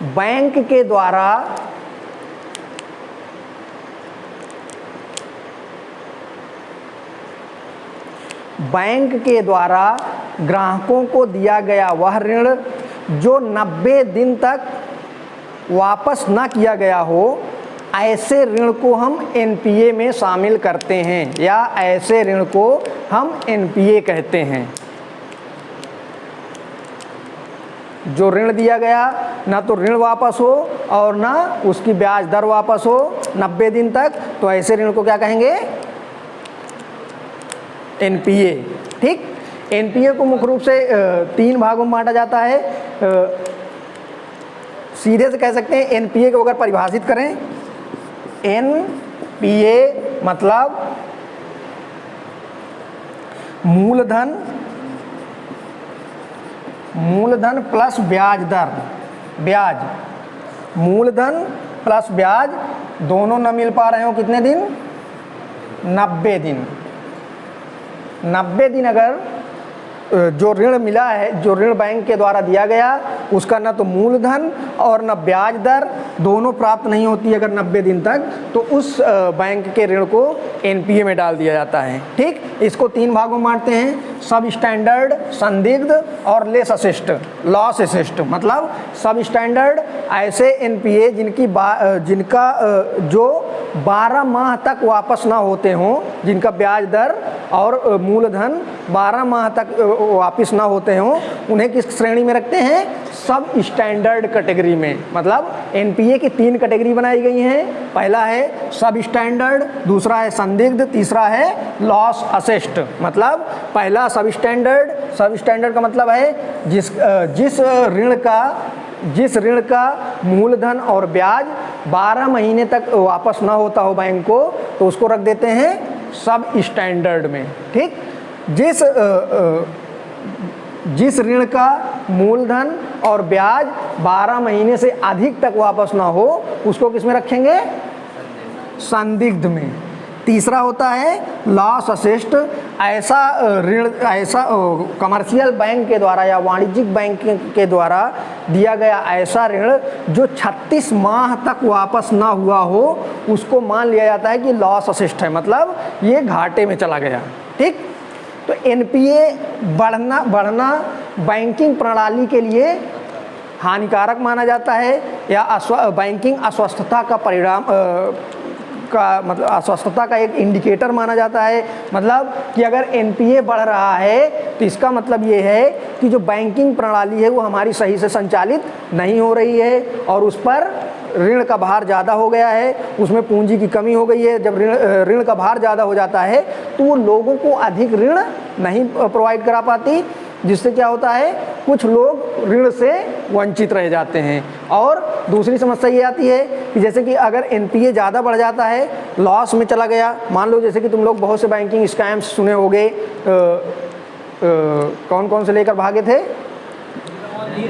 Bank के द्वारा ग्राहकों को दिया गया वह ऋण जो 90 दिन तक वापस ना किया गया हो, ऐसे ऋण को हम एनपीए में शामिल करते हैं, या ऐसे ऋण को हम एनपीए कहते हैं। जो ऋण दिया गया ना तो ऋण वापस हो और ना उसकी ब्याज दर वापस हो 90 दिन तक, तो ऐसे ऋण को क्या कहेंगे? एनपीए। ठीक, एनपीए को मुख्य रूप से 3 भागों में बांटा जाता है। सीधे से कह सकते हैं एनपीए को अगर परिभाषित करें, एनपीए मतलब मूलधन प्लस ब्याज दर, मूलधन प्लस ब्याज दोनों न मिल पा रहे हो कितने दिन? 90 दिन। 90 दिन अगर जो ऋण मिला है, जो ऋण बैंक के द्वारा दिया गया, उसका न तो मूलधन और न ब्याज दर दोनों प्राप्त नहीं होती है अगर 90 दिन तक, तो उस बैंक के ऋण को एनपीए में डाल दिया जाता है। ठीक, इसको 3 भागों में बांटते हैं, सब स्टैंडर्ड, संदिग्ध और लेस असिस्ट, लॉस असिस्ट। मतलब सब स्टैंडर्ड ऐसे एनपीए जिनका जो 12 माह तक वापस ना होते हों, जिनका ब्याज दर और मूलधन 12 माह तक वापस ना होते हों, उन्हें किस श्रेणी में रखते हैं? सब स्टैंडर्ड कैटेगरी में। मतलब एनपीए की 3 कैटेगरी बनाई गई हैं। पहला है सब स्टैंडर्ड, दूसरा है संदिग्ध, तीसरा है लॉस असिस्ट। मतलब पहला सब स्टैंडर्ड का मतलब है जिस ऋण का मूलधन और ब्याज 12 महीने तक वापस ना होता हो बैंक को, तो उसको रख देते हैं सब स्टैंडर्ड में। ठीक, जिस ऋण का मूलधन और ब्याज 12 महीने से अधिक तक वापस ना हो, उसको किस में रखेंगे? संदिग्ध में। तीसरा होता है लॉस असिस्ट। ऐसा कमर्शियल बैंक के द्वारा या वाणिज्यिक बैंक के द्वारा दिया गया ऐसा ऋण जो 36 माह तक वापस ना हुआ हो, उसको मान लिया जाता है कि लॉस असिस्ट है, मतलब ये घाटे में चला गया। ठीक, तो एनपीए बढ़ना बैंकिंग प्रणाली के लिए हानिकारक माना जाता है, या बैंकिंग अस्वस्थता का परिणाम मतलब अस्वस्थता का एक इंडिकेटर माना जाता है। मतलब कि अगर एनपीए बढ़ रहा है तो इसका मतलब ये है कि जो बैंकिंग प्रणाली है वो हमारी सही से संचालित नहीं हो रही है और उस पर ऋण का भार ज़्यादा हो गया है, उसमें पूंजी की कमी हो गई है। जब ऋण का भार ज़्यादा हो जाता है तो वो लोगों को अधिक ऋण नहीं प्रोवाइड करा पाती, जिससे क्या होता है, कुछ लोग ऋण से वंचित रह जाते हैं। और दूसरी समस्या ये आती है कि जैसे कि अगर एनपीए ज़्यादा बढ़ जाता है, लॉस में चला गया, मान लो जैसे कि तुम लोग बहुत से बैंकिंग स्कैम्स सुने होंगे, कौन कौन से लेकर भागे थे?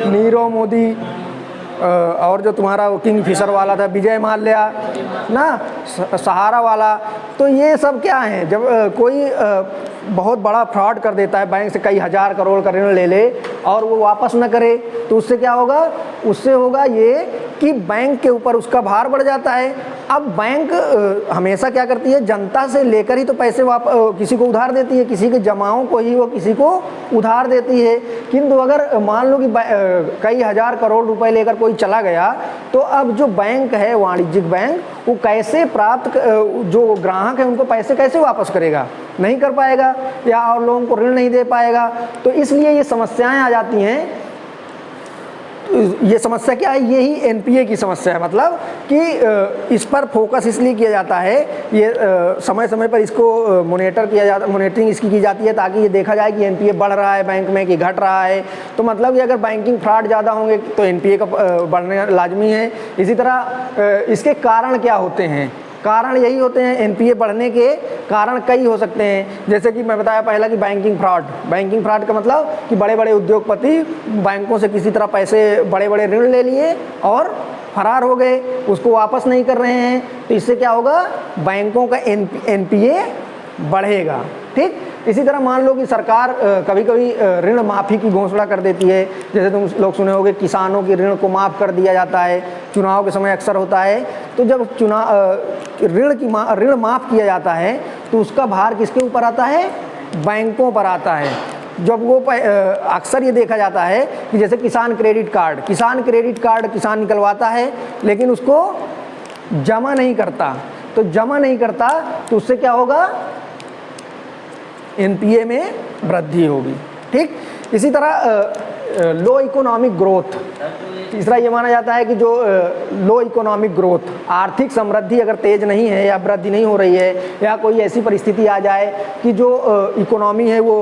नीरव मोदी, और जो तुम्हारा किंग फिशर वाला था विजय माल्या ना, सहारा वाला। तो ये सब क्या है, जब कोई बहुत बड़ा फ्रॉड कर देता है, बैंक से कई हजार करोड़ का ऋण ले ले और वो वापस न करे, तो उससे क्या होगा? उससे होगा ये कि बैंक के ऊपर उसका भार बढ़ जाता है। अब बैंक हमेशा क्या करती है, जनता से लेकर ही तो पैसे किसी को उधार देती है, किसी के जमाओं को ही वो किसी को उधार देती है। किंतु अगर मान लो कि कई हजार करोड़ रुपए लेकर कोई चला गया, तो अब जो बैंक है, वाणिज्यिक बैंक, वो कैसे जो ग्राहक है उनको पैसे कैसे वापस करेगा? नहीं कर पाएगा, या और लोगों को ऋण नहीं दे पाएगा। तो इसलिए ये समस्याएं आ जाती हैं। ये समस्या क्या है? यही एनपीए की समस्या है। मतलब कि इस पर फोकस इसलिए किया जाता है, ये समय समय पर इसको मॉनिटरिंग इसकी की जाती है, ताकि ये देखा जाए कि एनपीए बढ़ रहा है बैंक में कि घट रहा है। तो मतलब कि अगर बैंकिंग फ्रॉड ज़्यादा होंगे तो एनपीए का बढ़ना लाजमी है। इसी तरह इसके कारण क्या होते हैं? कारण यही होते हैं, एनपीए बढ़ने के कारण कई हो सकते हैं। जैसे कि मैं बताया पहला कि बैंकिंग फ्रॉड का मतलब कि बड़े बड़े उद्योगपति बैंकों से किसी तरह पैसे, बड़े बड़े ऋण ले लिए और फरार हो गए, उसको वापस नहीं कर रहे हैं। तो इससे क्या होगा? बैंकों का एनपीए बढ़ेगा। ठीक, इसी तरह मान लो कि सरकार कभी कभी ऋण माफ़ी की घोषणा कर देती है, जैसे तुम लोग सुने होगे किसानों की ऋण को माफ़ कर दिया जाता है, चुनाव के समय अक्सर होता है। तो जब ऋण माफ़ किया जाता है तो उसका भार किसके ऊपर आता है? बैंकों पर आता है। जब वो अक्सर ये देखा जाता है कि जैसे किसान क्रेडिट कार्ड किसान निकलवाता है लेकिन उसको जमा नहीं करता, तो उससे क्या होगा? एनपीए में वृद्धि होगी। ठीक, इसी तरह लो इकोनॉमिक ग्रोथ, तीसरा ये माना जाता है कि जो लो इकोनॉमिक ग्रोथ, आर्थिक समृद्धि अगर तेज नहीं है या वृद्धि नहीं हो रही है, या कोई ऐसी परिस्थिति आ जाए कि जो इकोनॉमी है वो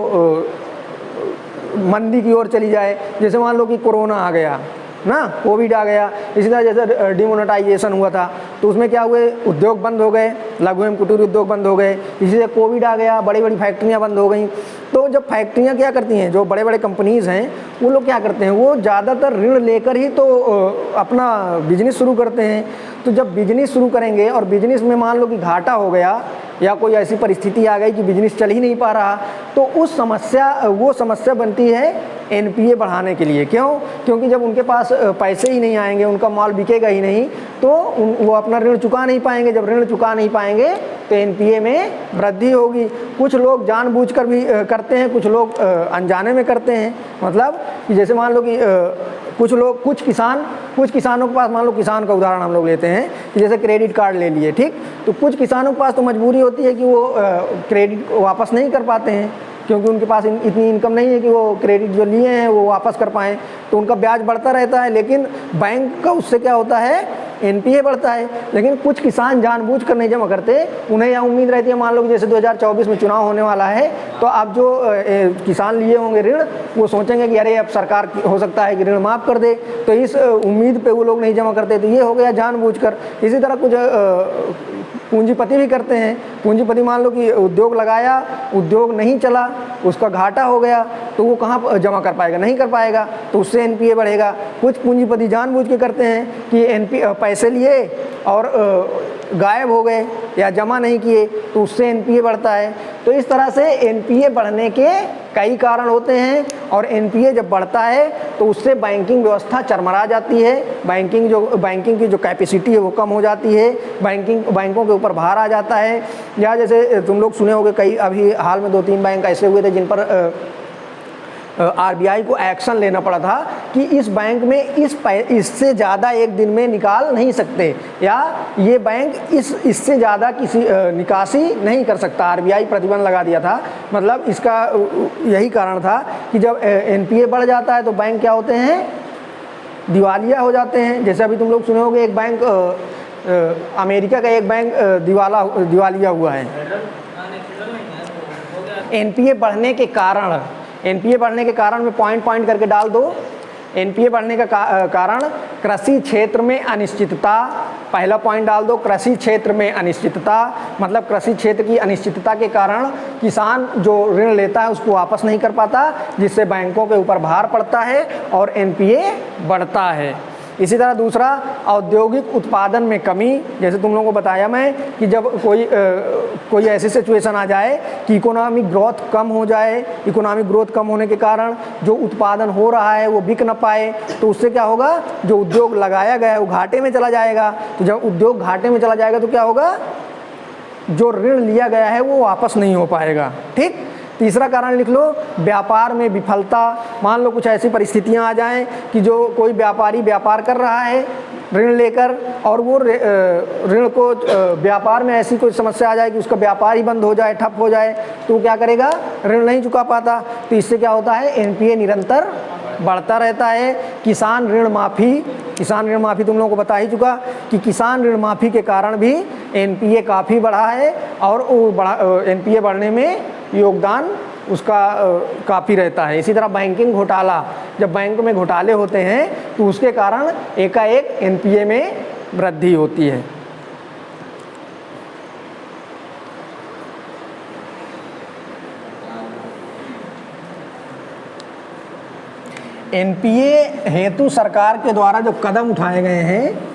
मंदी की ओर चली जाए, जैसे मान लो कि कोरोना आ गया ना, कोविड आ गया, इसी तरह जैसे डिमोनेटाइजेशन हुआ था तो उसमें क्या हुए? उद्योग बंद हो गए, लघु एवं कुटीर उद्योग बंद हो गए। इसी से कोविड आ गया, बड़ी बड़ी फैक्ट्रियां बंद हो गई। तो जब फैक्ट्रियां क्या करती हैं, जो बड़े बड़े कंपनीज़ हैं वो लोग क्या करते हैं, वो ज़्यादातर ऋण लेकर ही तो अपना बिजनेस शुरू करते हैं। तो जब बिजनेस शुरू करेंगे और बिजनेस में मान लो कि घाटा हो गया या कोई ऐसी परिस्थिति आ गई कि बिजनेस चल ही नहीं पा रहा, तो वो समस्या बनती है एनपीए बढ़ाने के लिए। क्यों? क्योंकि जब उनके पास पैसे ही नहीं आएंगे, उनका माल बिकेगा ही नहीं, तो वो अपना ऋण चुका नहीं पाएंगे। जब ऋण चुका नहीं पाएंगे तो एनपीए में वृद्धि होगी। कुछ लोग जानबूझकर भी करते हैं, कुछ लोग अनजाने में करते हैं। मतलब कि जैसे मान लो कि कुछ किसानों के पास, मान लो किसान का उदाहरण हम लोग लेते हैं कि जैसे क्रेडिट कार्ड ले लिए, ठीक, तो कुछ किसानों के पास तो मजबूरी होती है कि वो क्रेडिट वापस नहीं कर पाते हैं, क्योंकि उनके पास इतनी इनकम नहीं है कि वो क्रेडिट जो लिए हैं वो वापस कर पाएँ, तो उनका ब्याज बढ़ता रहता है। लेकिन बैंक का उससे क्या होता है? एनपीए बढ़ता है। लेकिन कुछ किसान जानबूझकर नहीं जमा करते, उन्हें यह उम्मीद रहती है, मान लो कि जैसे 2024 में चुनाव होने वाला है, तो अब जो किसान लिए होंगे ऋण, वो सोचेंगे कि अरे अब सरकार हो सकता है कि ऋण माफ़ कर दे, तो इस उम्मीद पे वो लोग नहीं जमा करते। तो ये हो गया जानबूझकर। इसी तरह कुछ पूंजीपति भी करते हैं। पूंजीपति मान लो कि उद्योग लगाया, उद्योग नहीं चला, उसका घाटा हो गया, तो वो कहाँ जमा कर पाएगा? नहीं कर पाएगा, तो उससे एनपीए बढ़ेगा। कुछ पूंजीपति जानबूझ के करते हैं कि पैसे लिए और गायब हो गए या जमा नहीं किए, तो उससे एनपीए बढ़ता है। तो इस तरह से एनपीए बढ़ने के कई कारण होते हैं, और एनपीए जब बढ़ता है तो उससे बैंकिंग व्यवस्था चरमरा जाती है। बैंकिंग की जो कैपेसिटी है वो कम हो जाती है, बैंकों के ऊपर भार आ जाता है। या जैसे तुम लोग सुने होंगे, कई अभी हाल में 2-3 बैंक ऐसे हुए थे जिन पर आरबीआई को एक्शन लेना पड़ा था कि इस बैंक में इससे ज़्यादा एक दिन में निकाल नहीं सकते, या ये बैंक इससे ज़्यादा किसी निकासी नहीं कर सकता। आरबीआई प्रतिबंध लगा दिया था। मतलब इसका यही कारण था कि जब एनपीए बढ़ जाता है तो बैंक क्या होते हैं? दिवालिया हो जाते हैं। जैसे अभी तुम लोग सुने होंगे, एक बैंक अमेरिका का एक बैंक दिवालिया हुआ है। एनपीए बढ़ने के कारण में पॉइंट करके डाल दो। एनपीए बढ़ने का कारण कृषि क्षेत्र में अनिश्चितता, पहला पॉइंट डाल दो। कृषि क्षेत्र में अनिश्चितता मतलब कृषि क्षेत्र की अनिश्चितता के कारण किसान जो ऋण लेता है उसको वापस नहीं कर पाता, जिससे बैंकों के ऊपर भार पड़ता है और एनपीए बढ़ता है। इसी तरह दूसरा, औद्योगिक उत्पादन में कमी। जैसे तुम लोगों को बताया मैं कि जब कोई ऐसी सिचुएशन आ जाए कि इकोनॉमिक ग्रोथ कम हो जाए, इकोनॉमिक ग्रोथ कम होने के कारण जो उत्पादन हो रहा है वो बिक न पाए, तो उससे क्या होगा? जो उद्योग लगाया गया है वो घाटे में चला जाएगा। तो जब उद्योग घाटे में चला जाएगा तो क्या होगा? जो ऋण लिया गया है वो वापस नहीं हो पाएगा। ठीक। तीसरा कारण लिख लो, व्यापार में विफलता। मान लो कुछ ऐसी परिस्थितियां आ जाएं कि जो कोई व्यापारी व्यापार कर रहा है ऋण लेकर, और वो ऋण को व्यापार में ऐसी कोई समस्या आ जाए कि उसका व्यापार ही बंद हो जाए, ठप हो जाए, तो क्या करेगा? ऋण नहीं चुका पाता। तो इससे क्या होता है? एनपीए निरंतर बढ़ता रहता है। किसान ऋण माफ़ी तुम लोगों को बता ही चुका कि किसान ऋण माफ़ी के कारण भी एनपीए काफ़ी बढ़ा है, और एनपीए बढ़ने में योगदान उसका काफ़ी रहता है। इसी तरह बैंकिंग घोटाला, जब बैंक में घोटाले होते हैं तो उसके कारण एकाएक एनपीए में वृद्धि होती है। एनपीए हेतु सरकार के द्वारा जो कदम उठाए गए हैं,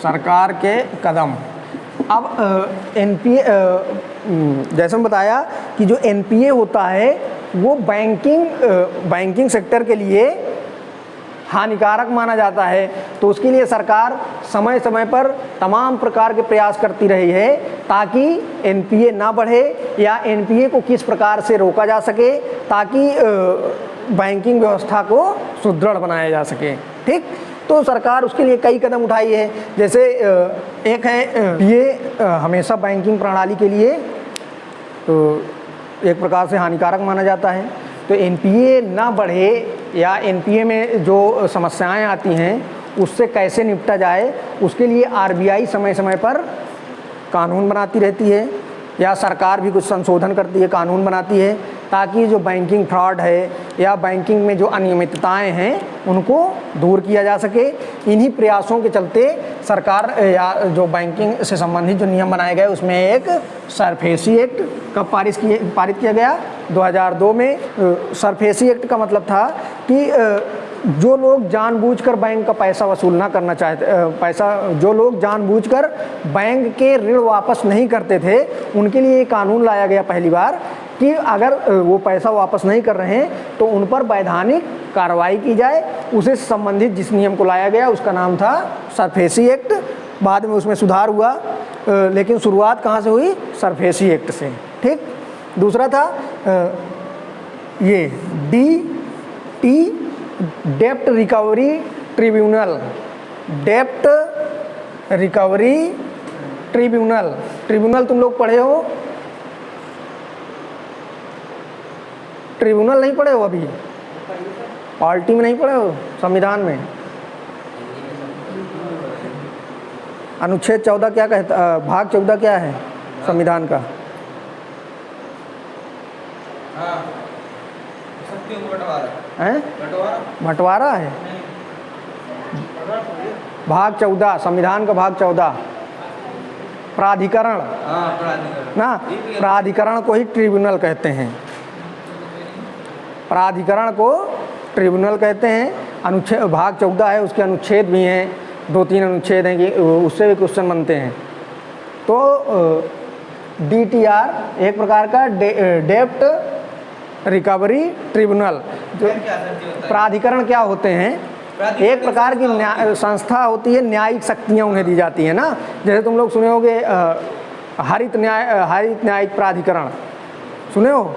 सरकार के कदम। अब एनपीए जैसे मैं बताया कि जो एनपीए होता है वो बैंकिंग सेक्टर के लिए हानिकारक माना जाता है, तो उसके लिए सरकार समय समय पर तमाम प्रकार के प्रयास करती रही है ताकि एनपीए ना बढ़े या एनपीए को किस प्रकार से रोका जा सके ताकि बैंकिंग व्यवस्था को सुदृढ़ बनाया जा सके। ठीक, तो सरकार उसके लिए कई कदम उठाई है। जैसे एक है ये हमेशा बैंकिंग प्रणाली के लिए तो एक प्रकार से हानिकारक माना जाता है, तो एनपीए ना बढ़े या एनपीए में जो समस्याएं आती हैं उससे कैसे निपटा जाए, उसके लिए आरबीआई समय समय पर कानून बनाती रहती है या सरकार भी कुछ संशोधन करती है, कानून बनाती है ताकि जो बैंकिंग फ्रॉड है या बैंकिंग में जो अनियमितताएं हैं उनको दूर किया जा सके। इन्हीं प्रयासों के चलते सरकार या जो बैंकिंग से संबंधित जो नियम बनाए गए उसमें एक सरफेसी एक्ट कब पारित किया गया 2002 में। सरफेसी एक्ट का मतलब था कि जो लोग जानबूझकर बैंक का पैसा वसूल ना करना चाहते, जो लोग जानबूझकर बैंक के ऋण वापस नहीं करते थे उनके लिए ये कानून लाया गया पहली बार कि अगर वो पैसा वापस नहीं कर रहे हैं तो उन पर वैधानिक कार्रवाई की जाए। उसे संबंधित जिस नियम को लाया गया उसका नाम था सरफेसी एक्ट। बाद में उसमें सुधार हुआ, लेकिन शुरुआत कहाँ से हुई? सरफेसी एक्ट से। ठीक, दूसरा था ये DT डेप्ट रिकवरी ट्रिब्यूनल। डेप्ट रिकवरी ट्रिब्यूनल तुम लोग पढ़े हो? ट्रिब्यूनल नहीं पढ़े हो अभी? पार्टी में नहीं पढ़े हो? संविधान में अनुच्छेद 14 क्या कहता, भाग 14 क्या है संविधान का? हैं? बंटवारा है। भाग 14 संविधान का भाग 14 प्राधिकरण ना, प्राधिकरण को ही ट्रिब्यूनल कहते हैं। प्राधिकरण को ट्रिब्यूनल कहते हैं। अनुच्छेद भाग 14 है, उसके अनुच्छेद भी हैं, 2-3 अनुच्छेद हैं कि उससे भी क्वेश्चन बनते हैं। तो DTR एक प्रकार का डेप्ट रिकवरी ट्रिब्यूनल। प्राधिकरण क्या होते हैं? एक प्रकार की संस्था होती है, न्यायिक शक्तियाँ उन्हें दी जाती हैं ना। जैसे तुम लोग सुने होगे हरित न्यायिक प्राधिकरण, सुने हो?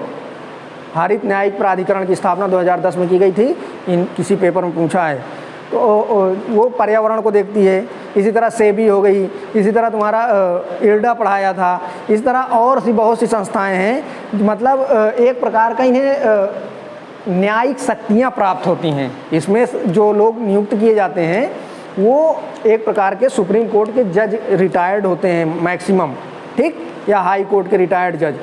हरित न्यायिक प्राधिकरण की स्थापना 2010 में की गई थी, किसी पेपर में पूछा है। तो वो पर्यावरण को देखती है। इसी तरह सेबी हो गई, इसी तरह तुम्हारा इरडा पढ़ाया था, इस तरह और सी बहुत सी संस्थाएं हैं। मतलब एक प्रकार का इन्हें न्यायिक शक्तियाँ प्राप्त होती हैं। इसमें जो लोग नियुक्त किए जाते हैं वो एक प्रकार के सुप्रीम कोर्ट के जज रिटायर्ड होते हैं मैक्सिमम, ठीक, या हाई कोर्ट के रिटायर्ड जज।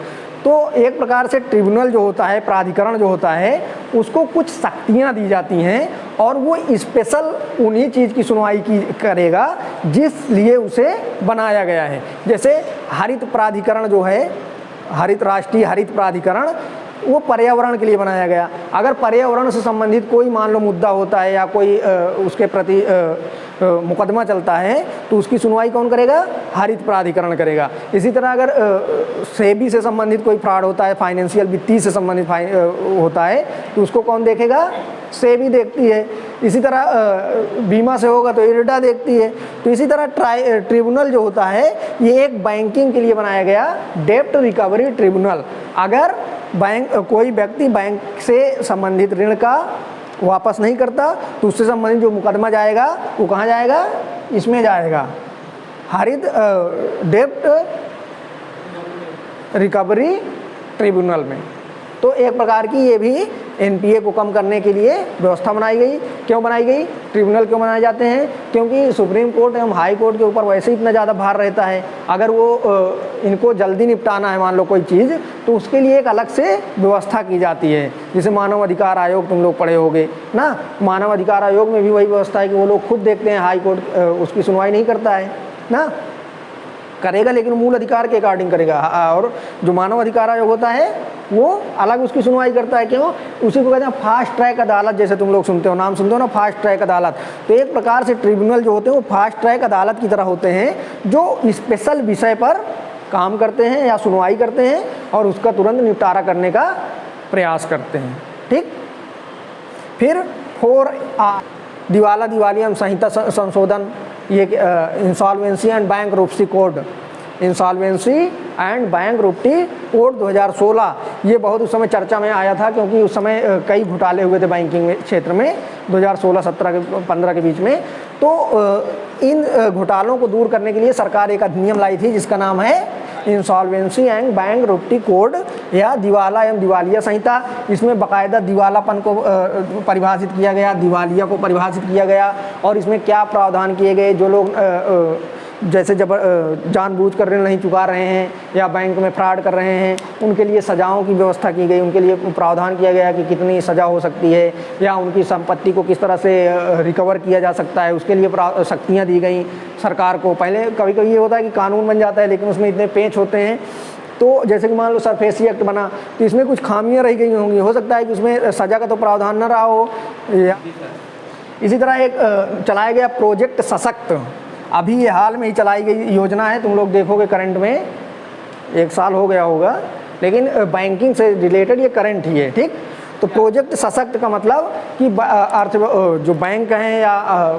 तो एक प्रकार से ट्रिब्यूनल जो होता है, प्राधिकरण जो होता है, उसको कुछ शक्तियाँ दी जाती हैं और वो स्पेशल उन्हीं चीज़ की सुनवाई करेगा जिस लिए उसे बनाया गया है। जैसे हरित प्राधिकरण जो है, राष्ट्रीय हरित प्राधिकरण, वो पर्यावरण के लिए बनाया गया। अगर पर्यावरण से संबंधित कोई मान लो मुद्दा होता है या कोई उसके प्रति मुकदमा चलता है तो उसकी सुनवाई कौन करेगा? हरित प्राधिकरण करेगा। इसी तरह अगर सेबी से संबंधित कोई फ्रॉड होता है, फाइनेंशियल वित्तीय से संबंधित होता है तो उसको कौन देखेगा? सेबी देखती है। इसी तरह बीमा से होगा तो इरडा देखती है। तो इसी तरह ट्रिब्यूनल जो होता है ये एक बैंकिंग के लिए बनाया गया डेप्ट रिकवरी ट्रिब्यूनल। अगर कोई व्यक्ति बैंक से संबंधित ऋण का वापस नहीं करता तो उससे संबंधित जो मुकदमा जाएगा वो कहाँ जाएगा? इसमें जाएगा, हरित डेप्ट रिकवरी ट्रिब्यूनल में। तो एक प्रकार की ये भी एनपीए को कम करने के लिए व्यवस्था बनाई गई। क्यों बनाई गई? ट्रिब्यूनल क्यों बनाए जाते हैं? क्योंकि सुप्रीम कोर्ट एवं हाई कोर्ट के ऊपर वैसे ही इतना ज़्यादा भार रहता है। अगर वो इनको जल्दी निपटाना है मान लो कोई चीज़, तो उसके लिए एक अलग से व्यवस्था की जाती है। जैसे मानव अधिकार आयोग तुम लोग पढ़े होगे ना, मानव अधिकार आयोग में भी वही व्यवस्था है कि वो लोग खुद देखते हैं, हाई कोर्ट उसकी सुनवाई नहीं करता है ना। करेगा, लेकिन मूल अधिकार के अकॉर्डिंग करेगा। और जो मानव अधिकार आयोग होता है वो अलग उसकी सुनवाई करता है। क्यों? उसी को कहते हैं फास्ट ट्रैक अदालत, जैसे तुम लोग सुनते हो, नाम सुनते हो ना, फास्ट ट्रैक अदालत। तो एक प्रकार से ट्रिब्यूनल जो होते हैं वो फास्ट ट्रैक अदालत की तरह होते हैं, जो स्पेशल विषय पर काम करते हैं या सुनवाई करते हैं और उसका तुरंत निपटारा करने का प्रयास करते हैं। ठीक। फिर 4 दिवालिया संहिता संशोधन, ये insolvency and bankruptcy code, insolvency and bankruptcy code 2016, ये बहुत उस समय चर्चा में आया था, क्योंकि उस समय कई घोटाले हुए थे बैंकिंग क्षेत्र में 2016-17-15 के बीच में। तो इन घोटालों को दूर करने के लिए सरकार एक अधिनियम लाई थी जिसका नाम है इंसॉल्वेंसी एंड बैंकरप्सी कोड या दिवाला एवं दिवालिया संहिता। इसमें बाकायदा दिवालापन को परिभाषित किया गया, दिवालिया को परिभाषित किया गया, और इसमें क्या प्रावधान किए गए। जो लोग जैसे जब जानबूझकर ऋण नहीं चुका रहे हैं या बैंक में फ्रॉड कर रहे हैं, उनके लिए सजाओं की व्यवस्था की गई, उनके लिए प्रावधान किया गया कि कितनी सज़ा हो सकती है या उनकी संपत्ति को किस तरह से रिकवर किया जा सकता है, उसके लिए शक्तियाँ दी गई सरकार को। पहले कभी कभी ये होता है कि कानून बन जाता है लेकिन उसमें इतने पेच होते हैं, तो जैसे कि मान लो सरफेसी एक्ट बना तो इसमें कुछ खामियां रह गई होंगी, हो सकता है कि उसमें सज़ा का तो प्रावधान न रहा हो। इसी तरह एक चलाया गया प्रोजेक्ट सशक्त, अभी ये हाल में ही चलाई गई योजना है, तुम लोग देखोगे करंट में 1 साल हो गया होगा, लेकिन बैंकिंग से रिलेटेड ये करंट ही है। ठीक। तो प्रोजेक्ट सशक्त का मतलब कि जो बैंक हैं या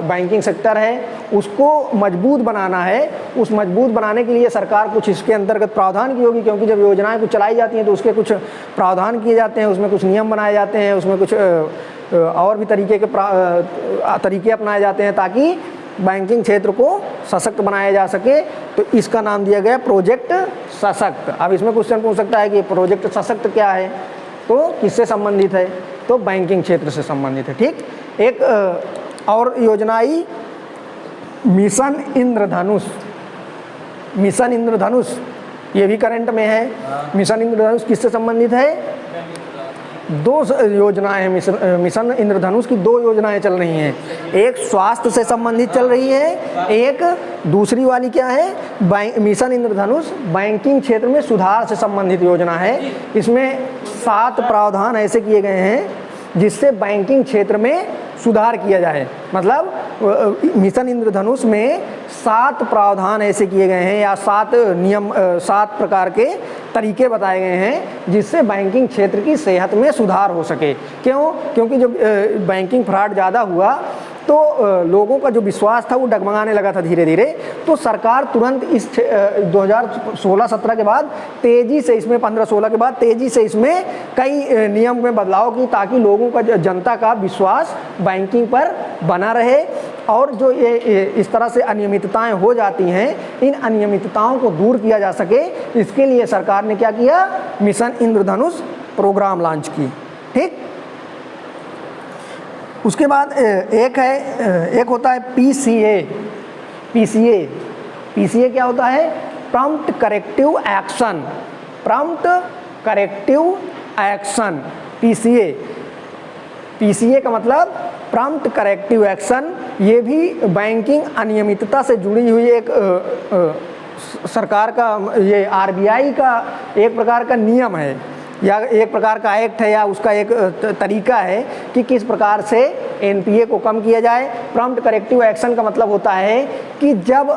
बैंकिंग सेक्टर है उसको मजबूत बनाना है। उस मजबूत बनाने के लिए सरकार कुछ इसके अंतर्गत प्रावधान की होगी, क्योंकि जब योजनाएं कुछ चलाई जाती हैं तो उसके कुछ प्रावधान किए जाते हैं, उसमें कुछ नियम बनाए जाते हैं, उसमें कुछ और भी तरीके अपनाए जाते हैं ताकि बैंकिंग क्षेत्र को सशक्त बनाया जा सके। तो इसका नाम दिया गया प्रोजेक्ट सशक्त। अब इसमें क्वेश्चन पूछ सकता है कि प्रोजेक्ट सशक्त क्या है, तो किससे संबंधित है, तो बैंकिंग क्षेत्र से संबंधित है। ठीक। एक और योजना आई मिशन इंद्रधनुष, मिशन इंद्रधनुष ये भी करंट में है। मिशन इंद्रधनुष किससे संबंधित है? 2 योजनाएं हैं मिशन इंद्रधनुष की, 2 योजनाएं चल रही हैं। एक स्वास्थ्य से संबंधित चल रही है, एक दूसरी वाली क्या है, मिशन इंद्रधनुष बैंकिंग क्षेत्र में सुधार से संबंधित योजना है। इसमें 7 प्रावधान ऐसे किए गए हैं जिससे बैंकिंग क्षेत्र में सुधार किया जाए। मतलब मिशन इंद्रधनुष में 7 प्रावधान ऐसे किए गए हैं या 7 नियम, 7 प्रकार के तरीके बताए गए हैं जिससे बैंकिंग क्षेत्र की सेहत में सुधार हो सके। क्यों? क्योंकि जब बैंकिंग फ्रॉड ज़्यादा हुआ तो लोगों का जो विश्वास था वो डगमगाने लगा था धीरे धीरे। तो सरकार तुरंत इस 2016-17 के बाद तेज़ी से, इसमें 15-16 के बाद तेज़ी से इसमें कई नियम में बदलाव की ताकि लोगों का, जनता का विश्वास बैंकिंग पर बना रहे। और जो ये इस तरह से अनियमितताएं हो जाती हैं, इन अनियमितताओं को दूर किया जा सके, इसके लिए सरकार ने क्या किया, मिशन इंद्रधनुष प्रोग्राम लॉन्च की। ठीक। उसके बाद एक होता है PCA। PCA क्या होता है? Prompt corrective action, prompt corrective action, PCA का मतलब प्रॉम्प्ट करेक्टिव एक्शन। ये भी बैंकिंग अनियमितता से जुड़ी हुई एक सरकार का, ये RBI का एक प्रकार का नियम है या एक प्रकार का एक्ट है या उसका एक तरीका है कि किस प्रकार से NPA को कम किया जाए। प्रॉम्प्ट करेक्टिव एक्शन का मतलब होता है कि जब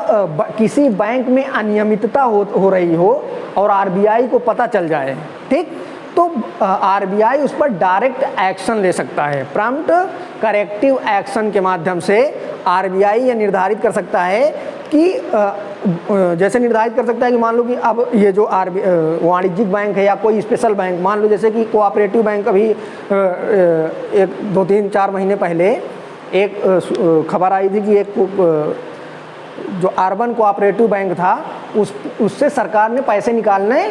किसी बैंक में अनियमितता हो रही हो और RBI को पता चल जाए, ठीक, तो RBI उस पर डायरेक्ट एक्शन ले सकता है। प्रॉम्प्ट करेक्टिव एक्शन के माध्यम से RBI ये निर्धारित कर सकता है कि जैसे निर्धारित कर सकता है कि मान लो कि अब ये जो वाणिज्यिक बैंक है या कोई स्पेशल बैंक, मान लो जैसे कि कोऑपरेटिव बैंक, अभी 2-3-4 महीने पहले एक खबर आई थी कि एक जो अर्बन कोऑपरेटिव बैंक था उससे सरकार ने पैसे निकालने,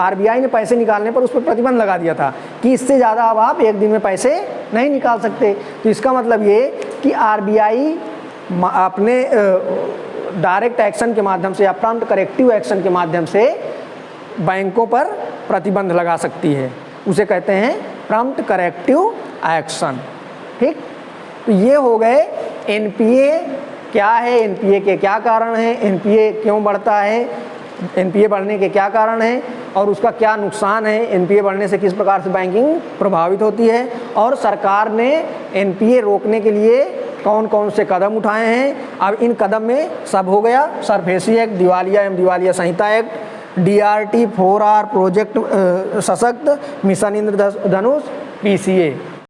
RBI ने पैसे निकालने पर उस पर प्रतिबंध लगा दिया था कि इससे ज़्यादा अब आप एक दिन में पैसे नहीं निकाल सकते। तो इसका मतलब ये कि RBI अपने डायरेक्ट एक्शन के माध्यम से या प्रॉम्प्ट करेक्टिव एक्शन के माध्यम से बैंकों पर प्रतिबंध लगा सकती है, उसे कहते हैं प्रॉम्प्ट करेक्टिव एक्शन। ठीक, तो ये हो गए NPA क्या है, एनपीए के क्या कारण हैं, एनपीए क्यों बढ़ता है, एनपीए बढ़ने के क्या कारण हैं और उसका क्या नुकसान है, एनपीए बढ़ने से किस प्रकार से बैंकिंग प्रभावित होती है, और सरकार ने एनपीए रोकने के लिए कौन कौन से कदम उठाए हैं। अब इन कदम में सब हो गया, सरफेसी एक्ट, दिवालिया एवं दिवालिया संहिता एक्ट, DRT 4R प्रोजेक्ट सशक्त, मिशन इंद्रधनुष, PCA।